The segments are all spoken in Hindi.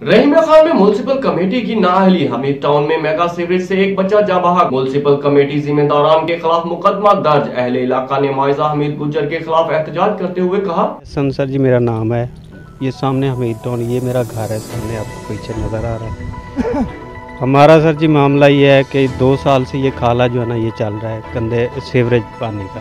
रहीमिया खान में म्युनिसिपल कमेटी की नाअहली। हमीद टाउन में मेगा सीवरेज से एक बच्चा जा बहा। म्युनिसिपल कमेटी जिम्मेदारान के खिलाफ मुकदमा दर्ज। अहले इलाका ने माइजा हमीद गुज्जर के खिलाफ एहतजाज करते हुए कहा। सर जी मेरा नाम है, ये सामने हमीद टाउन, ये मेरा घर है, सामने आपको पीछे नज़र आ रहा है। हमारा सर जी मामला ये है कि 2 साल से ये खाला जो है ना ये चल रहा है गंदे सीवरेज पानी का।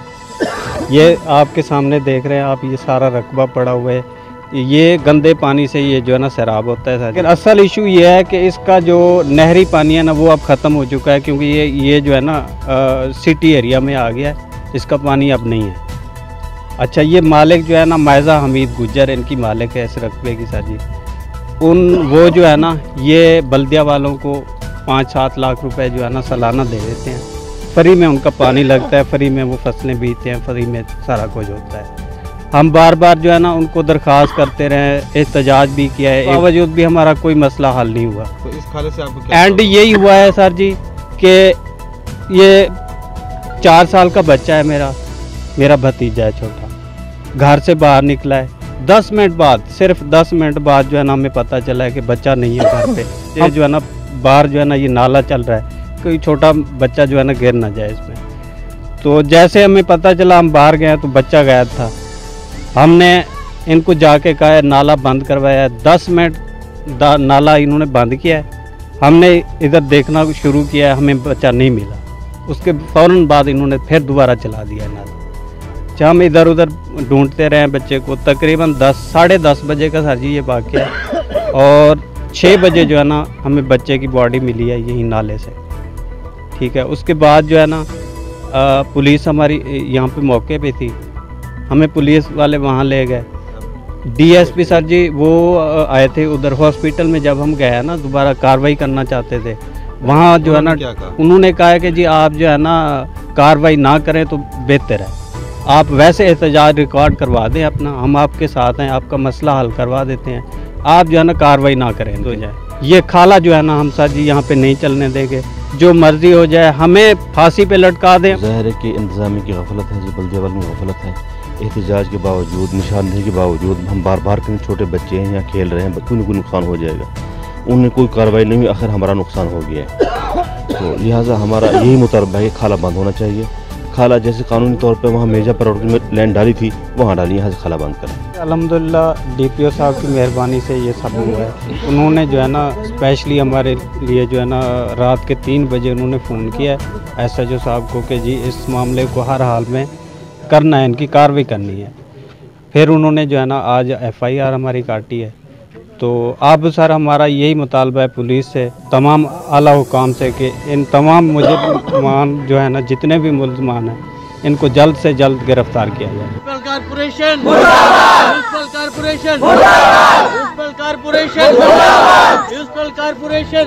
ये आपके सामने देख रहे हैं आप, ये सारा रकबा पड़ा हुआ है। ये गंदे पानी से ये जो है ना सैराब होता है सर। लेकिन असल इशू ये है कि इसका जो नहरी पानी है ना वो अब ख़त्म हो चुका है, क्योंकि ये जो है ना सिटी एरिया में आ गया है, इसका पानी अब नहीं है। अच्छा, ये मालिक जो है ना माइजा हमीद गुज्जर, इनकी मालिक है इस रकबे की सर जी। वो जो है ना ये बल्दिया वालों को 5-7 लाख रुपए जो है ना सालाना दे देते हैं। फ्री में उनका पानी लगता है, फ्री में वो फसलें बीतते हैं, फ्री में सारा कुछ होता है। हम बार बार जो है ना उनको दरख्वास्त करते रहे, एहतजाज भी किया है, बावजूद भी हमारा कोई मसला हल नहीं हुआ। तो इस खाले से आपको क्या एंड यही हुआ है सर जी कि ये 4 साल का बच्चा है मेरा भतीजा है छोटा, घर से बाहर निकला है 10 मिनट बाद, सिर्फ 10 मिनट बाद जो है ना हमें पता चला है कि बच्चा नहीं है घर पे। ये जो है ना बाहर जो है ना ये नाला चल रहा है, कोई छोटा बच्चा जो है ना गिर ना जाए इसमें। तो जैसे हमें पता चला हम बाहर गए तो बच्चा गायब था। हमने इनको जाके कहा है नाला बंद करवाया है, 10 मिनट नाला इन्होंने बंद किया है। हमने इधर देखना शुरू किया है, हमें बच्चा नहीं मिला। उसके फ़ौरन बाद इन्होंने फिर दोबारा चला दिया है नाला। हम इधर उधर ढूंढते रहे बच्चे को। तकरीबन 10-10:30 बजे का सर जी ये वाक़या है, और 6 बजे जो है ना हमें बच्चे की बॉडी मिली है यही नाले से। ठीक है, उसके बाद जो है ना पुलिस हमारी यहाँ पे मौके पे थी, हमें पुलिस वाले वहाँ ले गए। डीएसपी सर जी वो आए थे उधर हॉस्पिटल में। जब हम गए ना दोबारा कार्रवाई करना चाहते थे, वहाँ जो है ना उन्होंने कहा कि जी आप जो है ना कार्रवाई ना करें तो बेहतर है, आप वैसे एहतजाज रिकॉर्ड करवा दें अपना, हम आपके साथ हैं, आपका मसला हल करवा देते हैं, आप जो है ना कार्रवाई ना करें तो जाए। ये खाला जो है ना हम सर जी यहाँ पे नहीं चलने देंगे, जो मर्जी हो जाए, हमें फांसी पे लटका दें। ज़ाहिर है कि इंतज़ामी की गफलत है जी, बल्दिया वालों की गफलत है। एहतजाज के बावजूद, निशानदेही के बावजूद हम बार बार कहीं छोटे बच्चे हैं यहाँ खेल रहे हैं, कोई न कोई नुकसान हो जाएगा। उन्हें कोई कार्रवाई नहीं हुई, आखिर हमारा नुकसान हो गया है। तो लिहाजा हमारा यही मुतालबा है कि खाला बंद होना चाहिए। खाला जैसे कानूनी तौर पर वहाँ मेजा प्रायोरिटी में लैंड डाली थी वहाँ डाली, यहाँ से खाला बंद करें। अल्हम्दुलिल्लाह डीपीओ साहब की मेहरबानी से ये सब हुआ है। उन्होंने जो है ना स्पेशली हमारे लिए जो है ना रात के 3 बजे उन्होंने फ़ोन किया है SHO साहब को कि जी इस मामले को हर हाल में करना है, इनकी कार्रवाई करनी है। फिर उन्होंने जो है ना आज FIR हमारी काटी है। तो अब सर हमारा यही मुतालबा है पुलिस से, तमाम आला हुकाम से कि इन तमाम मुजरिमान जो है ना जितने भी मुलज़मान हैं इनको जल्द से जल्द गिरफ्तार किया जाए। Municipal corporation municipal corporation municipal corporation municipal corporation